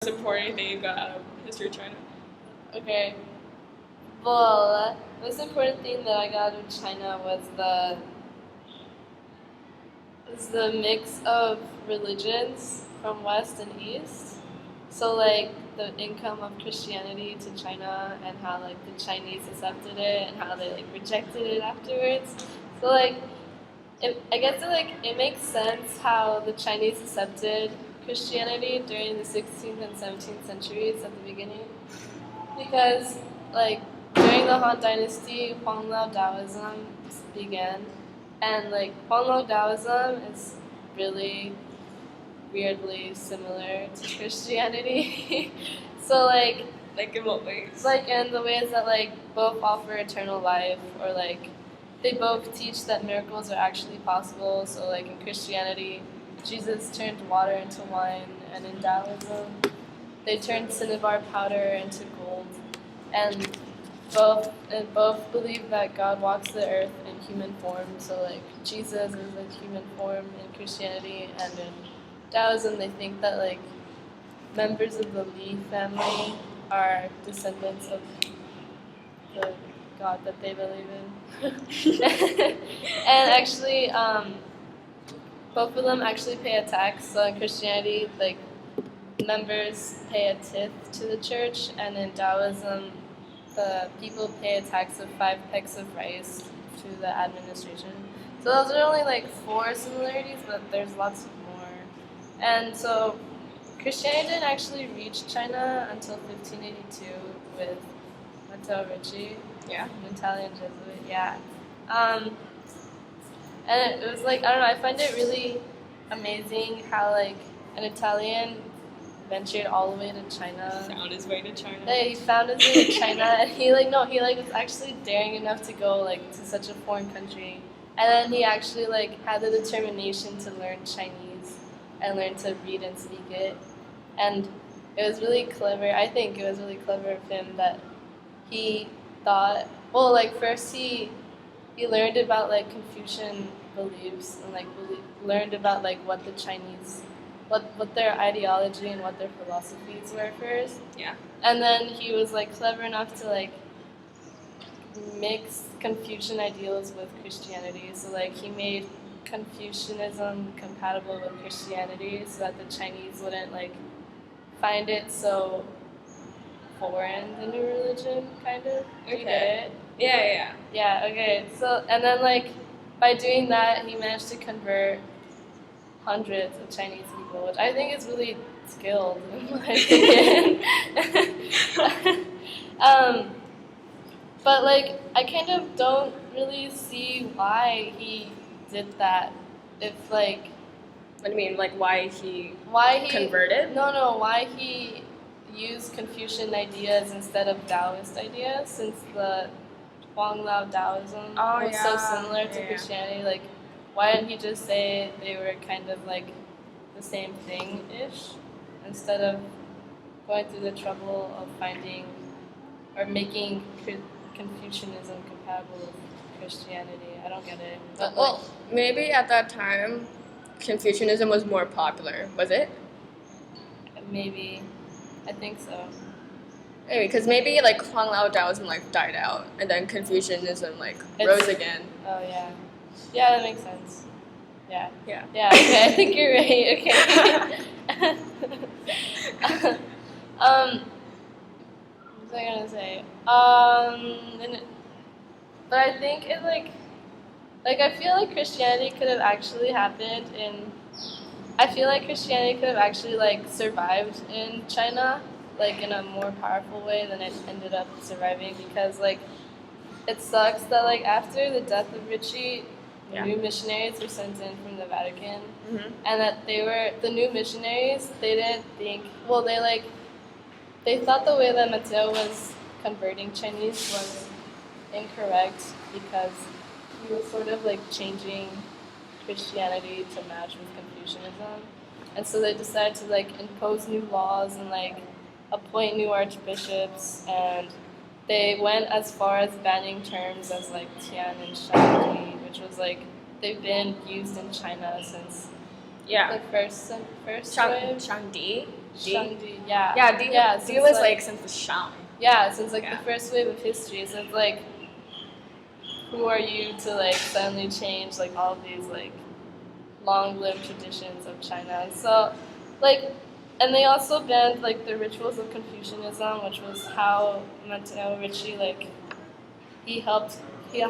most important thing you got out of history of China? Okay. Well, the most important thing that I got out of China was the mix of religions from West and East. So like the income of Christianity to China and how like the Chinese accepted it and how they like rejected it afterwards. So like I guess it makes sense how the Chinese accepted Christianity during the 16th and 17th centuries at the beginning, because like during the Han Dynasty, Huanglao Taoism began, and like Huanglao Taoism is really weirdly similar to Christianity. So like in what ways? like in the ways that like both offer eternal life, or like they both teach that miracles are actually possible. So like in Christianity, Jesus turned water into wine, and in Taoism, they turned cinnabar powder into gold. And both believe that God walks the earth in human form. So like Jesus is a human form in Christianity, and in Taoism they think that like members of the Li family are descendants of the God that they believe in. And actually, both of them actually pay a tax. So in Christianity, like members pay a tithe to the church, and in Taoism, the people pay a tax of 5 pecks of rice to the administration. So those are only like 4 similarities, but there's lots more. And so Christianity didn't actually reach China until 1582 with Matteo Ricci. Yeah. An Italian Jesuit, yeah. And it was like, I don't know, I find it really amazing how like an Italian ventured all the way to China. Found his way to China. Yeah, he found his way to China, and he was actually daring enough to go like to such a foreign country. And then he actually like had the determination to learn Chinese and learn to read and speak it. And it was really clever. I think it was really clever of him that he thought, well, like first he learned about like Confucian beliefs, and like learned about like what the Chinese, what their ideology and what their philosophies were first. Yeah. And then he was like clever enough to like mix Confucian ideals with Christianity. So like he made Confucianism compatible with Christianity, so that the Chinese wouldn't like find it so foreign the new religion, kind of. Do you get it? Yeah. Yeah, okay. So, and then like by doing that, he managed to convert hundreds of Chinese people, which I think is really skilled, in my opinion. But like I kind of don't really see why he did that. If like What do you mean? Like why he converted? No, why he used Confucian ideas instead of Taoist ideas, since the Huanglao Taoism was so similar to Christianity. Like, why didn't he just say they were kind of like the same thing-ish, instead of going through the trouble of finding or making Confucianism compatible with Christianity? I don't get it. But Well, maybe at that time, Confucianism was more popular. Was it? Maybe. I think so. Maybe, because maybe like Huanglao Taoism like died out, and then Confucianism like rose again. Oh yeah. Yeah, that makes sense. Yeah. Yeah. Yeah, okay, I think you're right. Okay. What was I gonna say? But I think it like I feel like Christianity could have actually happened in. I feel like Christianity could have actually like survived in China, like in a more powerful way than it ended up surviving, because like it sucks that like after the death of Ricci, new missionaries were sent in from the Vatican, and that the new missionaries, they didn't think, well, they thought the way that Matteo was converting Chinese was incorrect, because he was sort of like changing Christianity to match with Confucianism, and so they decided to like impose new laws and like appoint new archbishops, and they went as far as banning terms as like Tian and Shangdi, which was like they've been used in China since the first wave. Shangdi. Shangdi, yeah. Yeah, D, Yeah, D since, was like since the Shang. Yeah, since like Yeah. the first wave of history, so it's like, who are you to like suddenly change like all of these like long-lived traditions of China? So, like, and they also banned like the rituals of Confucianism, which was how Mateo Ricci like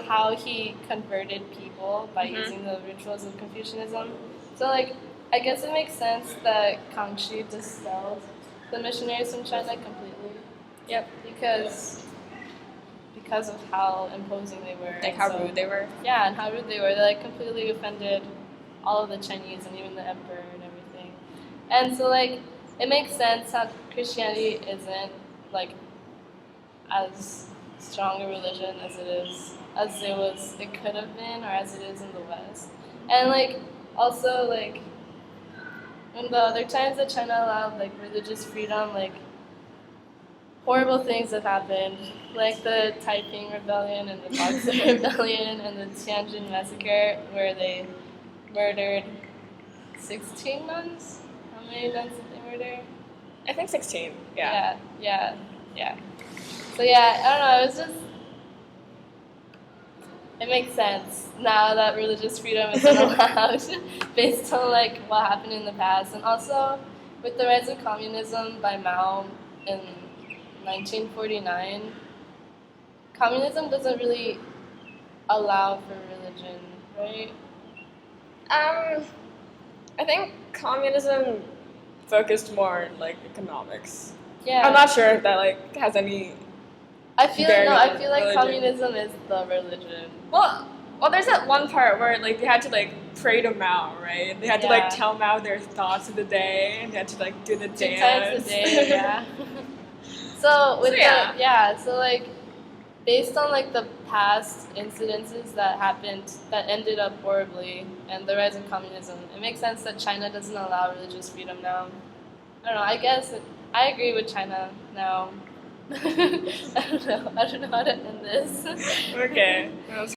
how he converted people by using the rituals of Confucianism. So like, I guess it makes sense that Kangxi dispelled the missionaries from China completely. Yep. Because of how imposing they were. Like how rude they were. Yeah, and how rude they were. They like completely offended all of the Chinese and even the emperor and everything. And so like it makes sense how Christianity isn't like as strong a religion as it could have been, or as it is in the West. And like also like in the other times that China allowed like religious freedom, like horrible things have happened, like the Taiping Rebellion and the Boxer Rebellion and the Tianjin Massacre, where they murdered 16 nuns. How many nuns did they murder? I think 16. Yeah. So yeah, I don't know. It's just it makes sense now that religious freedom isn't allowed, based on like what happened in the past, and also with the rise of communism by Mao in 1949. Communism doesn't really allow for religion, right? I think communism focused more on like economics. Yeah. I'm not sure if that like has any. I feel bearing on like religion. communism is the religion. Well, there's that one part where like they had to like pray to Mao, right? They had to like Yeah. tell Mao their thoughts of the day, and they had to like do the 2 dance. times a day, yeah. So like based on like the past incidences that happened that ended up horribly and the rise of communism, it makes sense that China doesn't allow religious freedom now. I don't know, I agree with China now. I don't know how to end this. Okay. That was